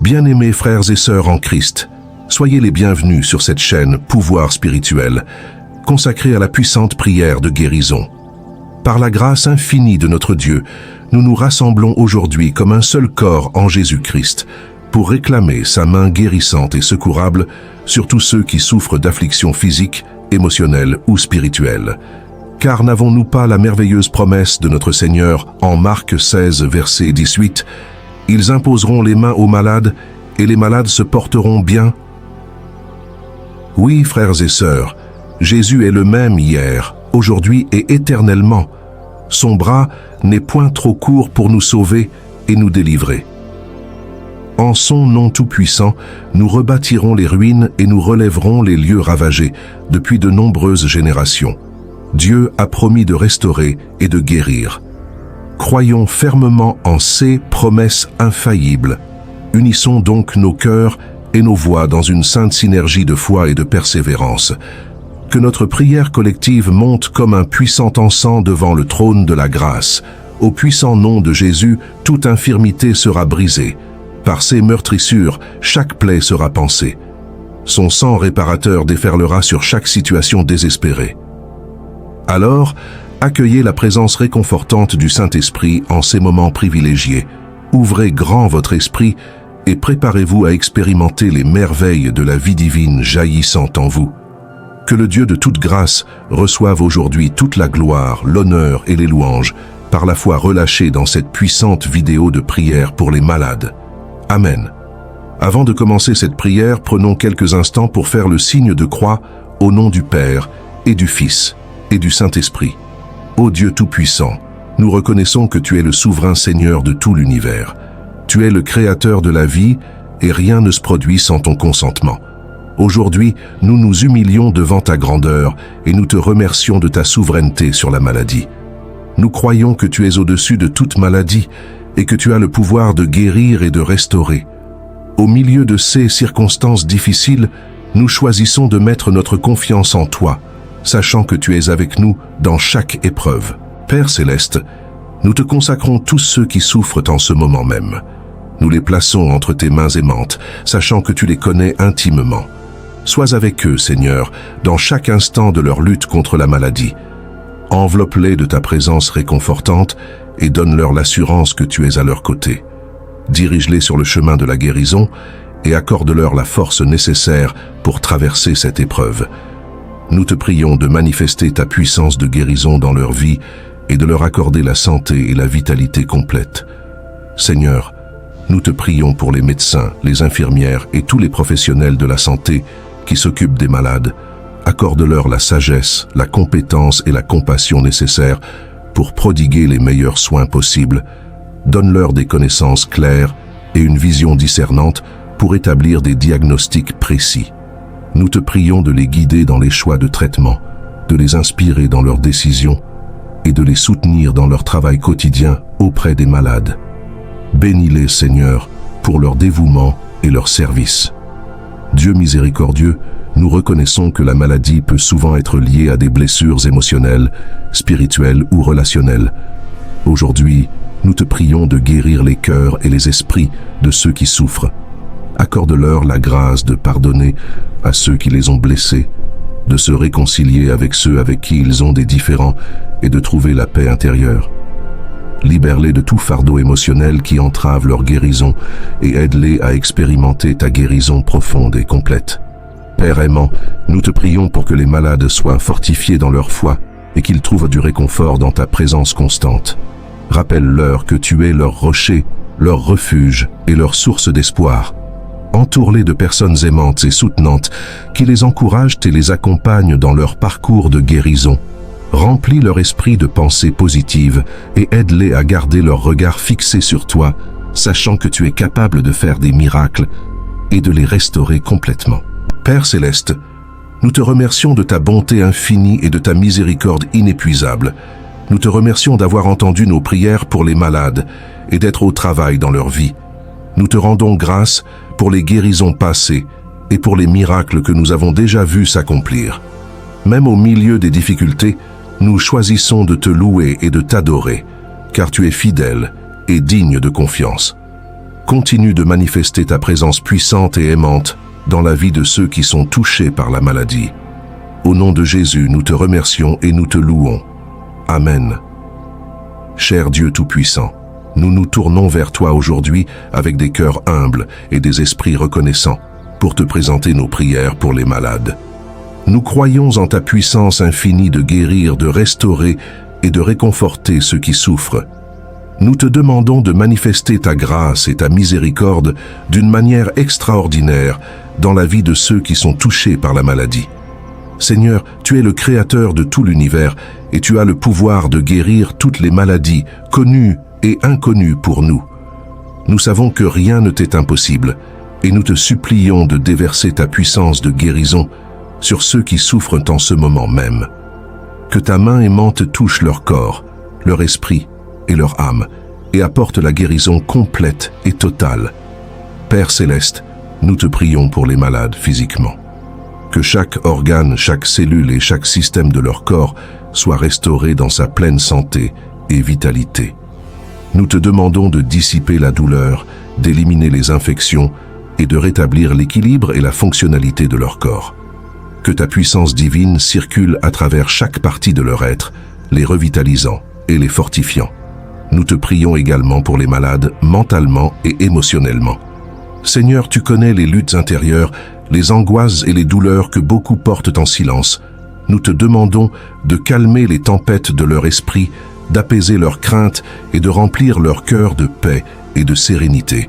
Bien-aimés frères et sœurs en Christ, soyez les bienvenus sur cette chaîne Pouvoir spirituel, consacrée à la puissante prière de guérison. Par la grâce infinie de notre Dieu, nous nous rassemblons aujourd'hui comme un seul corps en Jésus-Christ pour réclamer sa main guérissante et secourable sur tous ceux qui souffrent d'afflictions physiques, émotionnelles ou spirituelles. Car n'avons-nous pas la merveilleuse promesse de notre Seigneur en Marc 16, verset 18 « Ils imposeront les mains aux malades et les malades se porteront bien ?» Oui, frères et sœurs, Jésus est le même hier, aujourd'hui et éternellement. Son bras n'est point trop court pour nous sauver et nous délivrer. En son nom tout-puissant, nous rebâtirons les ruines et nous relèverons les lieux ravagés depuis de nombreuses générations. Dieu a promis de restaurer et de guérir. Croyons fermement en ces promesses infaillibles. Unissons donc nos cœurs et nos voix dans une sainte synergie de foi et de persévérance. Que notre prière collective monte comme un puissant encens devant le trône de la grâce. Au puissant nom de Jésus, toute infirmité sera brisée. Par ses meurtrissures, chaque plaie sera pansée. Son sang réparateur déferlera sur chaque situation désespérée. Alors, accueillez la présence réconfortante du Saint-Esprit en ces moments privilégiés. Ouvrez grand votre esprit et préparez-vous à expérimenter les merveilles de la vie divine jaillissant en vous. Que le Dieu de toute grâce reçoive aujourd'hui toute la gloire, l'honneur et les louanges, par la foi relâchée dans cette puissante vidéo de prière pour les malades. Amen. Avant de commencer cette prière, prenons quelques instants pour faire le signe de croix au nom du Père et du Fils et du Saint-Esprit. Ô Dieu Tout-Puissant, nous reconnaissons que tu es le souverain Seigneur de tout l'univers. Tu es le Créateur de la vie et rien ne se produit sans ton consentement. Aujourd'hui, nous nous humilions devant ta grandeur et nous te remercions de ta souveraineté sur la maladie. Nous croyons que tu es au-dessus de toute maladie et que tu as le pouvoir de guérir et de restaurer. Au milieu de ces circonstances difficiles, nous choisissons de mettre notre confiance en toi, sachant que tu es avec nous dans chaque épreuve. Père Céleste, nous te consacrons tous ceux qui souffrent en ce moment même. Nous les plaçons entre tes mains aimantes, sachant que tu les connais intimement. Sois avec eux, Seigneur, dans chaque instant de leur lutte contre la maladie. Enveloppe-les de ta présence réconfortante et donne-leur l'assurance que tu es à leur côté. Dirige-les sur le chemin de la guérison et accorde-leur la force nécessaire pour traverser cette épreuve. Nous te prions de manifester ta puissance de guérison dans leur vie et de leur accorder la santé et la vitalité complète. Seigneur, nous te prions pour les médecins, les infirmières et tous les professionnels de la santé qui s'occupent des malades. Accorde-leur la sagesse, la compétence et la compassion nécessaires pour prodiguer les meilleurs soins possibles. Donne-leur des connaissances claires et une vision discernante pour établir des diagnostics précis. Nous te prions de les guider dans les choix de traitement, de les inspirer dans leurs décisions et de les soutenir dans leur travail quotidien auprès des malades. Bénis-les, Seigneur, pour leur dévouement et leur service. Dieu miséricordieux, nous reconnaissons que la maladie peut souvent être liée à des blessures émotionnelles, spirituelles ou relationnelles. Aujourd'hui, nous te prions de guérir les cœurs et les esprits de ceux qui souffrent. Accorde-leur la grâce de pardonner à ceux qui les ont blessés, de se réconcilier avec ceux avec qui ils ont des différends et de trouver la paix intérieure. Libère-les de tout fardeau émotionnel qui entrave leur guérison et aide-les à expérimenter ta guérison profonde et complète. Père aimant, nous te prions pour que les malades soient fortifiés dans leur foi et qu'ils trouvent du réconfort dans ta présence constante. Rappelle-leur que tu es leur rocher, leur refuge et leur source d'espoir. Entoure-les de personnes aimantes et soutenantes qui les encouragent et les accompagnent dans leur parcours de guérison. Remplis leur esprit de pensées positives et aide-les à garder leur regard fixé sur toi, sachant que tu es capable de faire des miracles et de les restaurer complètement. Père Céleste, nous te remercions de ta bonté infinie et de ta miséricorde inépuisable. Nous te remercions d'avoir entendu nos prières pour les malades et d'être au travail dans leur vie. Nous te rendons grâce pour les guérisons passées et pour les miracles que nous avons déjà vus s'accomplir. Même au milieu des difficultés, nous choisissons de te louer et de t'adorer, car tu es fidèle et digne de confiance. continue de manifester ta présence puissante et aimante dans la vie de ceux qui sont touchés par la maladie. Au nom de Jésus, nous te remercions et nous te louons. Amen. Cher Dieu Tout-Puissant, nous nous tournons vers toi aujourd'hui avec des cœurs humbles et des esprits reconnaissants pour te présenter nos prières pour les malades. Nous croyons en ta puissance infinie de guérir, de restaurer et de réconforter ceux qui souffrent. Nous te demandons de manifester ta grâce et ta miséricorde d'une manière extraordinaire dans la vie de ceux qui sont touchés par la maladie. Seigneur, tu es le Créateur de tout l'univers et tu as le pouvoir de guérir toutes les maladies, connues et inconnues pour nous. Nous savons que rien ne t'est impossible et nous te supplions de déverser ta puissance de guérison sur ceux qui souffrent en ce moment même. Que ta main aimante touche leur corps, leur esprit et leur âme et apporte la guérison complète et totale. Père Céleste, nous te prions pour les malades physiquement. Que chaque organe, chaque cellule et chaque système de leur corps soit restauré dans sa pleine santé et vitalité. Nous te demandons de dissiper la douleur, d'éliminer les infections et de rétablir l'équilibre et la fonctionnalité de leur corps. Que ta puissance divine circule à travers chaque partie de leur être, les revitalisant et les fortifiant. Nous te prions également pour les malades mentalement et émotionnellement. Seigneur, tu connais les luttes intérieures, les angoisses et les douleurs que beaucoup portent en silence. Nous te demandons de calmer les tempêtes de leur esprit, d'apaiser leurs craintes et de remplir leur cœur de paix et de sérénité.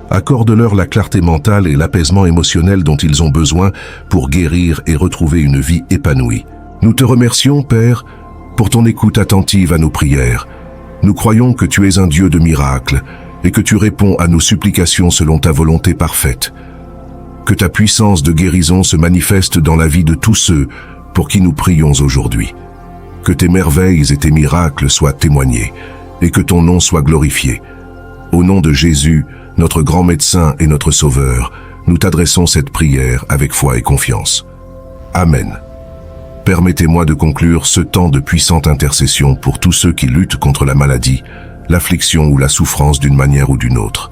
Accorde-leur la clarté mentale et l'apaisement émotionnel dont ils ont besoin pour guérir et retrouver une vie épanouie. Nous te remercions, Père, pour ton écoute attentive à nos prières. Nous croyons que tu es un Dieu de miracles et que tu réponds à nos supplications selon ta volonté parfaite. Que ta puissance de guérison se manifeste dans la vie de tous ceux pour qui nous prions aujourd'hui. Que tes merveilles et tes miracles soient témoignés et que ton nom soit glorifié. Au nom de Jésus, notre grand médecin et notre Sauveur, nous t'adressons cette prière avec foi et confiance. Amen. Permettez-moi de conclure ce temps de puissante intercession pour tous ceux qui luttent contre la maladie, l'affliction ou la souffrance d'une manière ou d'une autre.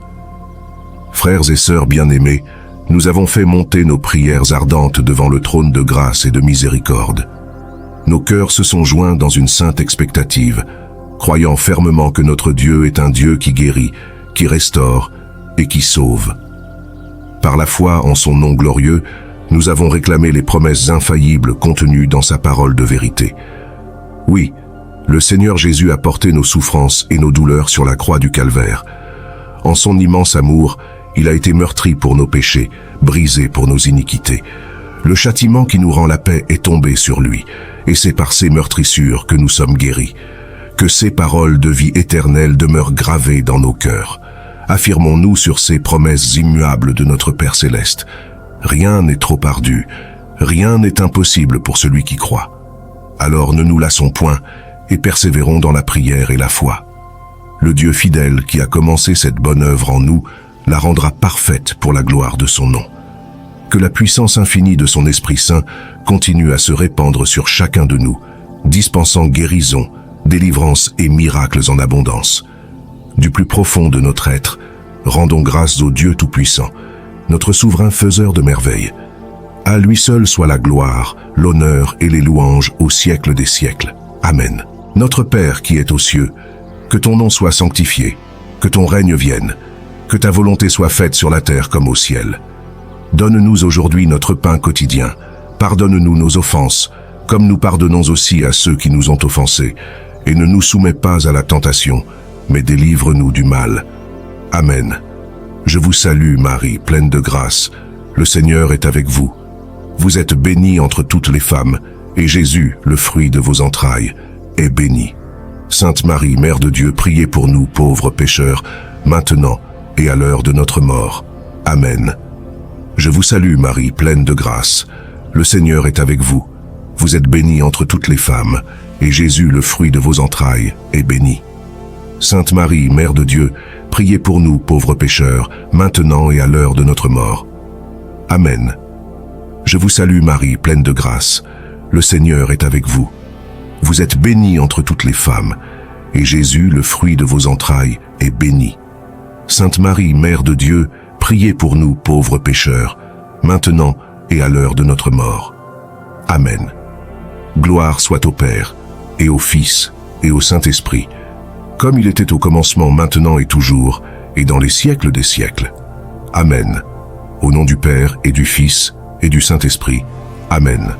Frères et sœurs bien-aimés, nous avons fait monter nos prières ardentes devant le trône de grâce et de miséricorde. Nos cœurs se sont joints dans une sainte expectative, croyant fermement que notre Dieu est un Dieu qui guérit, qui restaure et qui sauve. Par la foi en son nom glorieux, nous avons réclamé les promesses infaillibles contenues dans sa parole de vérité. Oui, le Seigneur Jésus a porté nos souffrances et nos douleurs sur la croix du Calvaire. En son immense amour, il a été meurtri pour nos péchés, brisé pour nos iniquités. Le châtiment qui nous rend la paix est tombé sur lui, et c'est par ses meurtrissures que nous sommes guéris. Que ces paroles de vie éternelle demeurent gravées dans nos cœurs. Affirmons-nous sur ces promesses immuables de notre Père Céleste. Rien n'est trop ardu, rien n'est impossible pour celui qui croit. Alors ne nous lassons point et persévérons dans la prière et la foi. Le Dieu fidèle qui a commencé cette bonne œuvre en nous la rendra parfaite pour la gloire de son nom. Que la puissance infinie de son Esprit Saint continue à se répandre sur chacun de nous, dispensant guérison, délivrance et miracles en abondance. Du plus profond de notre être, rendons grâce au Dieu Tout-Puissant, notre souverain faiseur de merveilles. À lui seul soit la gloire, l'honneur et les louanges au siècle des siècles. Amen. Notre Père qui es aux cieux, que ton nom soit sanctifié, que ton règne vienne, que ta volonté soit faite sur la terre comme au ciel. Donne-nous aujourd'hui notre pain quotidien. Pardonne-nous nos offenses, comme nous pardonnons aussi à ceux qui nous ont offensés. Et ne nous soumets pas à la tentation, mais délivre-nous du mal. Amen. Je vous salue, Marie, pleine de grâce. Le Seigneur est avec vous. Vous êtes bénie entre toutes les femmes, et Jésus, le fruit de vos entrailles, est béni. Sainte Marie, Mère de Dieu, priez pour nous, pauvres pécheurs, maintenant et à l'heure de notre mort. Amen. Je vous salue, Marie, pleine de grâce. Le Seigneur est avec vous. Vous êtes bénie entre toutes les femmes, et Jésus, le fruit de vos entrailles, est béni. Sainte Marie, Mère de Dieu, priez pour nous, pauvres pécheurs, maintenant et à l'heure de notre mort. Amen. Je vous salue, Marie, pleine de grâce. Le Seigneur est avec vous. Vous êtes bénie entre toutes les femmes, et Jésus, le fruit de vos entrailles, est béni. Sainte Marie, Mère de Dieu, priez pour nous pauvres pécheurs, maintenant et à l'heure de notre mort. Amen. Gloire soit au Père, et au Fils, et au Saint-Esprit, comme il était au commencement, maintenant et toujours, et dans les siècles des siècles. Amen. Au nom du Père, et du Fils, et du Saint-Esprit. Amen.